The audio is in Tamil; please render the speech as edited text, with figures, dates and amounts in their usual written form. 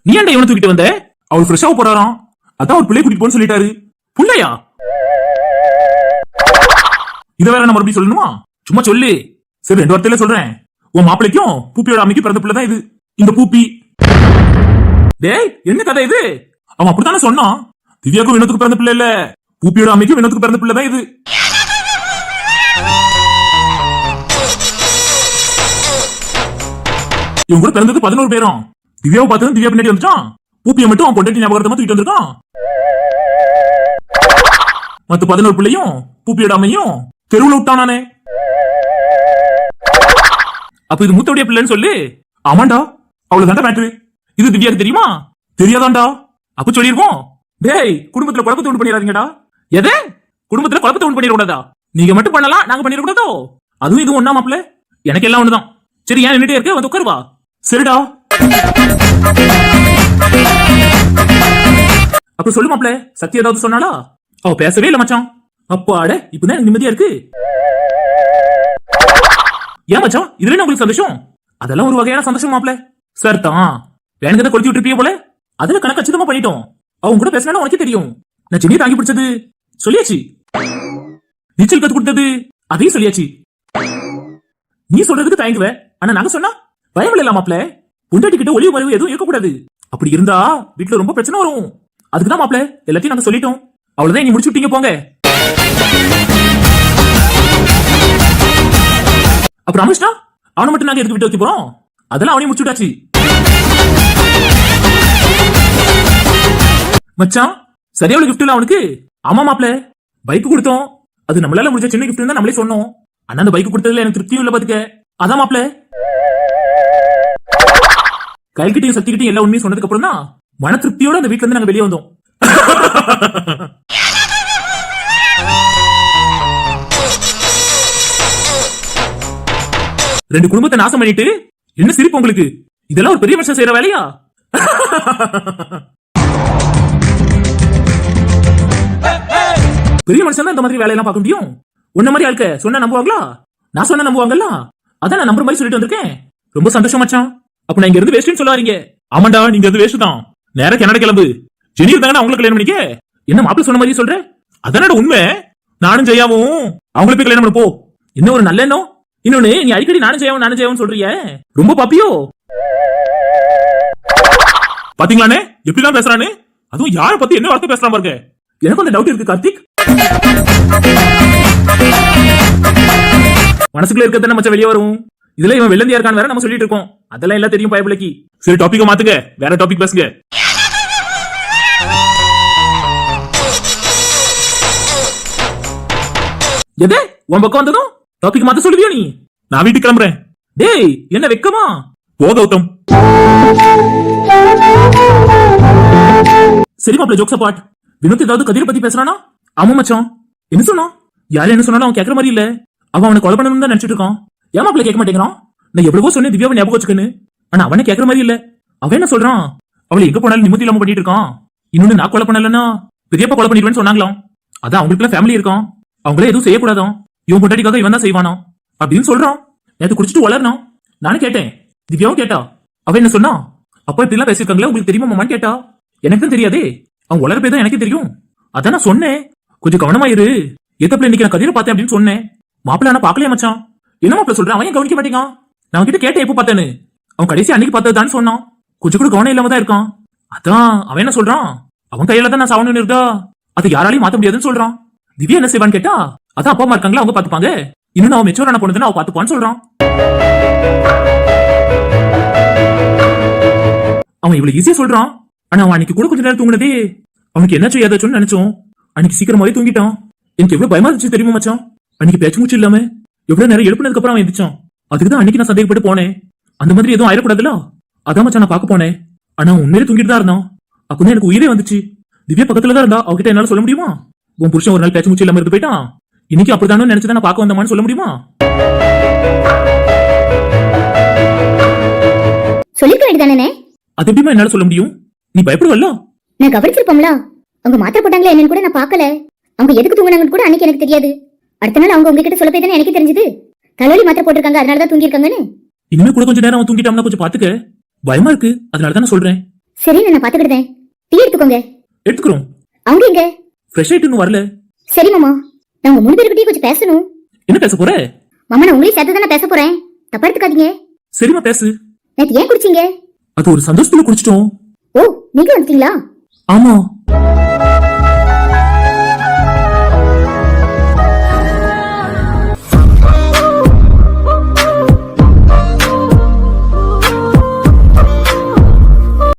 நீ ஏன்டா இவனை தூக்கிட்டு வந்த? அவர் ஃப்ரெஷ்ஷா போறாராம், அதான் ஒரு பிள்ளை கூட்டிட்டு போன்னு சொல்லிட்டாரு. புள்ளையா? இத வேற நான் மறுபடியும் சொல்லணுமா? சும்மா சொல்லு. சரி, 2 வார்த்தையில சொல்றேன். உன் மாப்பிளைக்கும் பூப்பியோட அம்மைக்கு பிறந்த பிள்ளை தான் இது, இந்த பூப்பி. டேய், என்ன கதை இது? அவன் அப்படித்தானே சொன்னான். திவ்யாக்கும் வினோத்துக்கு பிறந்த பிள்ளை இல்ல, பூப்பியோட அம்மைக்கும் வினோத்துக்கு பிறந்த பிள்ளை தான் இது. இவங்க கூட பிறந்தது 11 பேரும். திவ்யாவை பார்த்ததும் திவ்யா பின்னாடி வந்துட்டான். பூப்பியை மட்டும் அவன் பொண்டாட்டி ஞாபகமா தூக்கிட்டு வந்திருக்கான். மத்த 11 பிள்ளையும் பூப்பியோட அம்மையும் தெருவுல விட்டானே. அப்ப இது மூத்தவுடைய பிள்ளைன்னு சொல்லு. ஆமாண்டா, அவ்வளவுதான்டா மேட்ரு. இது திவ்யாக்கு தெரியுமா? தெரியாதாண்டா. அப்ப சொல்லிருவோம். டேய், குடும்பத்துல குழப்பத்தை உண்டு பண்ணிடாதீங்கடா. எதே? குடும்பத்துல குழப்பத்தை உண்டு பண்ணிடக்கூடாதா? நீங்க மட்டும் பண்ணலாம், நாங்க பண்ணிடக்கூடாதோ? அதுவும் இது ஒண்ணா மாப்பிள்ள? எனக்கு எல்லாம் ஒண்ணுதான். சரி, ஏன் நின்னுட்டே இருக்க? வந்து உட்காருவா. சரிடா. அப்ப சொல்லு மாப்பிள்ள, சத்தியம் ஏதாவது சொன்னாலா? அவ பேசவே இல்ல மச்சான். அப்பாட, இப்பதான் நிம்மதியா இருக்கு. ஏன் மச்சான், இதுல என்ன உங்களுக்கு சந்தோஷம்? அதெல்லாம் ஒரு வகையான சந்தோஷம் மாப்பிள்ள. சார் தான் வேணுங்கதை கொளுத்தி விட்டுருப்பிய போல. அதுல கணக்கு கச்சிதமா பண்ணிட்டோம். அவங்க கூட பேசினா உனக்கே தெரியும். நான் சென்னையை தாங்கி பிடிச்சது சொல்லியாச்சு. நீச்சல் கத்து கொடுத்தது அதையும் சொல்லியாச்சு. நீ சொல்றதுக்கு தயங்குவ, ஆனா நாங்க சொன்னா பயம் இல்ல மாப்பிள்ள. பொண்டாட்டி கிட்ட ஒளிவு மறைவு எதுவும் இருக்கக்கூடாது. அப்படி இருந்தா வீட்டுல ரொம்ப பிரச்சனை வரும். அதுக்குதான் மாப்பிள்ள எல்லாத்தையும் நாங்க சொல்லிட்டோம். அவ்வளவுதான், நீ முடிச்சு விட்டீங்க போங்க. அப்புறம் ரமேஷ்னா அவனை மட்டும் நாங்க எதுக்கு விட்டு வைக்க போறோம்? அதெல்லாம் அவனையும் முடிச்சு விட்டாச்சு. மச்சான், சரியா கிஃப்ட் இல்ல அவனுக்கு? ஆமா மாப்பிள்ள, பைக் கொடுத்தோம். அது நம்மளால முடிஞ்ச சின்ன கிஃப்ட் தான் நம்மளே சொன்னோம். ஆனா அந்த பைக் கொடுத்ததுல எனக்கு திருப்தியும் இல்ல பாத்துக்க. அதான் மாப்பிள்ள, கைகிட்டையும் சத்திக்கிட்டையும் எல்லா உண்மையும் சொன்னதுக்கு அப்புறம் தான் மன திருப்தியோட அந்த வீட்டுல இருந்து நாங்க வெளியே வந்தோம். ரெண்டு குடும்பத்தை நாசம் பண்ணிட்டு என்ன சிரிப்பு உங்களுக்கு? இதெல்லாம் ஒரு பெரிய மனுஷன் செய்யற வேலையா? பெரிய மனுஷன் தான் இந்த மாதிரி வேலையெல்லாம் பார்க்க முடியும். உன்ன மாதிரி ஆளுக்க சொன்ன நம்புவாங்களா? நான் சொன்ன நம்புவாங்கல்ல. அதான் நான் நம்புற மாதிரி சொல்லிட்டு வந்திருக்கேன். ரொம்ப சந்தோஷம் மச்சான். அப்ப நான் இங்க இருந்து வேஸ்ட்னு சொல்ல வரீங்க? ஆமாண்டா, நீங்க அது வேஸ்ட் தான். நேரா கனடா கிளம்பு. ஜெனி இருந்தாங்கன்னா அவங்களுக்கு கல்யாணம் பண்ணிக்க. என்ன மாப்பிள்ள சொன்ன மாதிரி சொல்ற? அதானடா உண்மை. நானும் ஜெயாவும் அவங்கள போய் கல்யாணம் பண்ண போ. என்ன ஒரு நல்ல எண்ணம். இன்னொன்னு, நீ அடிக்கடி நானும் ஜெயாவும் சொல்றிய, ரொம்ப பாப்பியோ? பாத்தீங்களானே எப்படிதான் பேசுறானு? அதுவும் யார பத்தி என்ன வார்த்தை பேசுறான் பாருங்க. எனக்கு அந்த டவுட் இருக்கு கார்த்திக். மனசுக்குள்ள இருக்கிறத நம்ம வெளியே வரும். இதுல இவன் வெள்ளந்தியா இருக்கான்னு வேற நம்ம சொல்லிட்டு இருக்கோம். அதெல்லாம் எல்லாம் தெரியும் பயபிளைக்கு. சரி, டாபிக்க மாத்துங்க, வேற டாபிக் பேசுங்க. எதே உன் பக்கம் வந்ததும் டாபிக் மாத்த சொல்லுவியா நீ? நான் வீட்டுக்கு கிளம்புறேன். டேய், என்ன வெக்கமா? போ கௌதம். சரி மாப்பிள்ள, ஜோக்ஸ் அபார்ட். வினோத் ஏதாவது கதிரை பத்தி பேசுறானா? ஆமா மச்சான். என்ன சொன்னா? யாரு என்ன சொன்னாலும் அவன் கேட்கற மாதிரி இல்ல. அவன் அவனை கொலை பண்ணணும்னு தான் நினைச்சிட்டு இருக்கான். ஏன் மாப்பிள்ள கேட்க மாட்டேங்கிறான்? நான் எவ்வளவோ சொன்னேன் திவ்யாவை ஞாபகம் வச்சுக்கன்னு. ஆனா அவனே கேட்கற மாதிரி இல்ல. அவன் என்ன சொல்றான்? அவளை எங்க போனாலும் நிம்மதி இல்லாம பண்ணிட்டு இருக்கான். இன்னொன்னு, நான் கொலை பண்ணலன்னா பெரியப்பா கொலை பண்ணிடுவேன்னு சொன்னாங்களாம். அதான் அவங்களுக்குலாம் ஃபேமிலி இருக்கான். அவங்களே எதுவும் செய்யக்கூடாதான். இவன் பொண்டாட்டிக்காக இவன் தான் செய்வானா அப்படின்னு சொல்றான். நேத்து குடிச்சிட்டு வளரணும். நானும் கேட்டேன், திவ்யாவும் கேட்டா. அவன் என்ன சொன்னா? அப்பா இப்படி எல்லாம் பேசிருக்காங்களே, உங்களுக்கு தெரியுமா மாமான்னு கேட்டா. எனக்கு தான் தெரியாதே, அவன் உலர பேதான் எனக்கே தெரியும். அதான் நான் சொன்னேன், கொஞ்சம் கவனமாயிரு. எத்தப்பிள்ள இன்னைக்கு நான் கதிரை பார்த்தேன் அப்படின்னு சொன்னேன். மாப்பிள்ள ஆனா பாக்கலையா மச்சான்? என்ன மாப்பிள்ள சொல்றான்? அவன் கவனிக்க மாட்டேங்கான். நான் கிட்ட கேட்டேன் எப்ப பார்த்தேன்னு. அவன் கடைசி அன்னைக்கு பார்த்ததுதான் சொன்னான். கொஞ்சம் கூட கவனம் இல்லாம தான் இருக்கான். அதான் அவன் என்ன சொல்றான்? அவன் கையில தான் நான் சாவணும்னு இருந்தா அதை யாராலையும் மாத்த முடியாதுன்னு சொல்றான். திவ்யா என்ன செய்வான்னு கேட்டா, அதான் அப்பா அம்மா இருக்காங்களா, அவங்க பாத்துப்பாங்க. இன்னும் அவன் மெச்சூரான பொண்ணுன்னு அவ பாத்துப்பான்னு சொல்றான். அவன் இவ்வளவு ஈஸியா சொல்றான். ஆனா அவன் அன்னைக்கு கூட கொஞ்ச நேரம் தூங்குனதே அவனுக்கு என்ன செய்யாதாச்சுன்னு நினைச்சோம். அன்னைக்கு சீக்கிரமாவே தூங்கிட்டான். எனக்கு எவ்வளவு பயமா இருந்துச்சு தெரியுமா மச்சான்? அன்னைக்கு பேச்சு மூச்சு இல்லாம எவ்வளவு நேரம் எழுப்பினதுக்கு அப்புறம் அவன் எந்திரிச்சான். அதுக்குதான் அன்னைக்கு நான் சந்தேகப்பட்டு போனேன். அந்த மாதிரி எதுவும் ஆயிடக்கூடாதுல்ல, அதான் மச்சான் நான் பாக்க போனேன். ஆனா உண்மையிலே தூங்கிட்டு தான் இருந்தான். அப்பதான் எனக்கு உயிரே வந்துச்சு. திவ்யா பக்கத்துல தான் இருந்தா. அவகிட்ட என்னால சொல்ல முடியுமா? உன் புருஷன் ஒரு நாள் பேச்சு மூச்சு இல்லாம இருந்து போயிட்டான், இன்னைக்கு அப்படித்தானு நினைச்சுதான் நான் பாக்க வந்தமான்னு சொல்ல முடியுமா? சொல்லிக்க வேண்டியதானே? அது எப்படிமா என்னால சொல்ல முடியும்? நீ பயப்படுவல்ல? நான் கவனிச்சிருப்போம்ல, அவங்க மாத்திரை போட்டாங்களா என்னன்னு கூட நான் பார்க்கல. அவங்க எதுக்கு தூங்குனாங்கன்னு கூட அன்னைக்கு எனக்கு தெரியாது. அடுத்த நாள் அவங்க உங்ககிட்ட சொல்ல போய் தானே எனக்கு தெரிஞ்சது தலைவலி மாத்திரை போட்டிருக்காங்க, அதனாலதான் தூங்கி இருக்காங்கன்னு. இனிமே கூட கொஞ்ச நேரம் அவன் தூங்கிட்டான்னா கொஞ்சம் பாத்துக்க. பயமா இருக்கு, அதனால தான் நான் சொல்றேன். சரி, நான் பாத்துக்கிட்டேன். டீ எடுத்துக்கோங்க. எடுத்துக்கிறோம். அவங்க எங்க? ஃப்ரெஷ் ஆயிட்டு இன்னும் வரல. சரி மாமா, நான் உங்க 3 பேருக்கிட்டே கொஞ்சம் பேசணும். என்ன பேச போற? மாமா, நான் உங்களையும் சேர்த்து தானே பேச போறேன், தப்பா எடுத்துக்காதீங்க. சரிமா பேசு. நேத்து ஏன் குடிச்சீங்க? அது ஒரு சந்தோஷத்துல குடிச்சிட்டோம். ஓ, நீங்க வந்துட்டீங்களா? ஆமா.